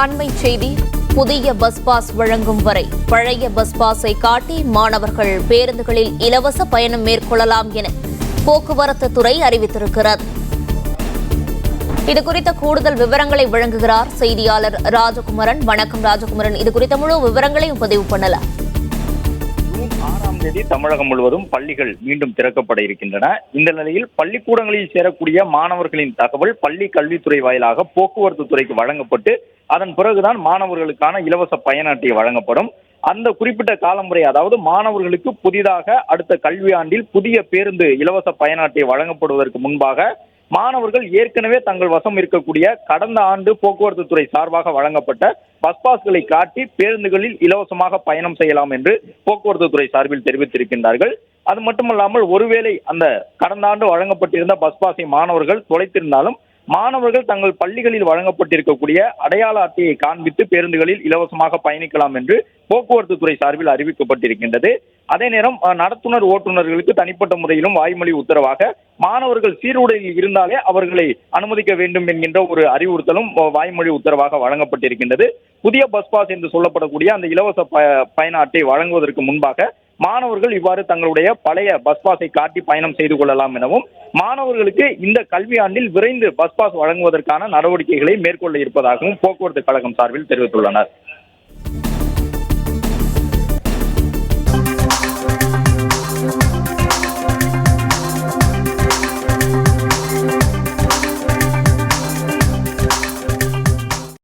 அண்மை செய்தி. புதிய பஸ் பாஸ் வழங்கும் வரை பழைய பஸ் பாஸை காட்டி மாணவர்கள் பேருந்துகளில் இலவச பயணம் மேற்கொள்ளலாம் என போக்குவரத்து துறை அறிவித்திருக்கிறது. இதுகுறித்த கூடுதல் விவரங்களை வழங்குகிறார் செய்தியாளர் ராஜகுமரன். வணக்கம் ராஜகுமரன், இதுகுறித்த முழு விவரங்களையும் பதிவு பண்ணலாம். ஜூன் 6ஆம் தேதி தமிழகம் முழுவதும் பள்ளிகள் மீண்டும் திறக்கப்பட இருக்கின்றன. இந்த நிலையில் பள்ளிக்கூடங்களில் சேரக்கூடிய மாணவர்களின் தகவல் பள்ளி கல்வித்துறை வாயிலாக போக்குவரத்து துறைக்கு வழங்கப்பட்டு அதன் பிறகுதான் மாணவர்களுக்கான இலவச பயண அட்டை வழங்கப்படும். அந்த குறிப்பிட்ட காலமுறை, அதாவது மாணவர்களுக்கு புதிதாக அடுத்த கல்வி ஆண்டில் புதிய பேருந்து இலவச பயண அட்டை வழங்கப்படுவதற்கு முன்பாக மாணவர்கள் ஏற்கனவே தங்கள் வசம் இருக்கக்கூடிய கடந்த ஆண்டு போக்குவரத்து துறை சார்பாக வழங்கப்பட்ட பஸ் பாஸ்களை காட்டி பேருந்துகளில் இலவசமாக பயணம் செய்யலாம் என்று போக்குவரத்து துறை சார்பில் தெரிவித்திருக்கின்றார்கள். அது மட்டுமல்லாமல், ஒருவேளை அந்த கடந்த ஆண்டு வழங்கப்பட்டிருந்த பஸ் பாஸை மாணவர்கள் தொலைத்திருந்தாலும் மாணவர்கள் தங்கள் பள்ளிகளில் வழங்கப்பட்டிருக்கக்கூடிய அடையாள அட்டையை காண்பித்து பேருந்துகளில் இலவசமாக பயணிக்கலாம் என்று போக்குவரத்து துறை சார்பில் அறிவிக்கப்பட்டிருக்கின்றது. அதே நேரம் நடத்துனர் ஓட்டுநர்களுக்கு தனிப்பட்ட முறையிலும் வாய்மொழி உத்தரவாக மாணவர்கள் சீருடையில் இருந்தாலே அவர்களை அனுமதிக்க வேண்டும் என்கின்ற ஒரு அறிவுறுத்தலும் வாய்மொழி உத்தரவாக வழங்கப்பட்டிருக்கின்றது. புதிய பஸ் பாஸ் என்று சொல்லப்படக்கூடிய அந்த இலவச பயண அட்டை வழங்குவதற்கு முன்பாக மாணவர்கள் இவ்வாறு தங்களுடைய பழைய பஸ் பாஸை காட்டி பயணம் செய்து கொள்ளலாம் எனவும், மாணவர்களுக்கு இந்த கல்வி ஆண்டில் விரைந்து பஸ் பாஸ் வழங்குவதற்கான நடவடிக்கைகளை மேற்கொள்ள இருப்பதாகவும் போக்குவரத்து கழகம் சார்பில் தெரிவித்துள்ளனர்.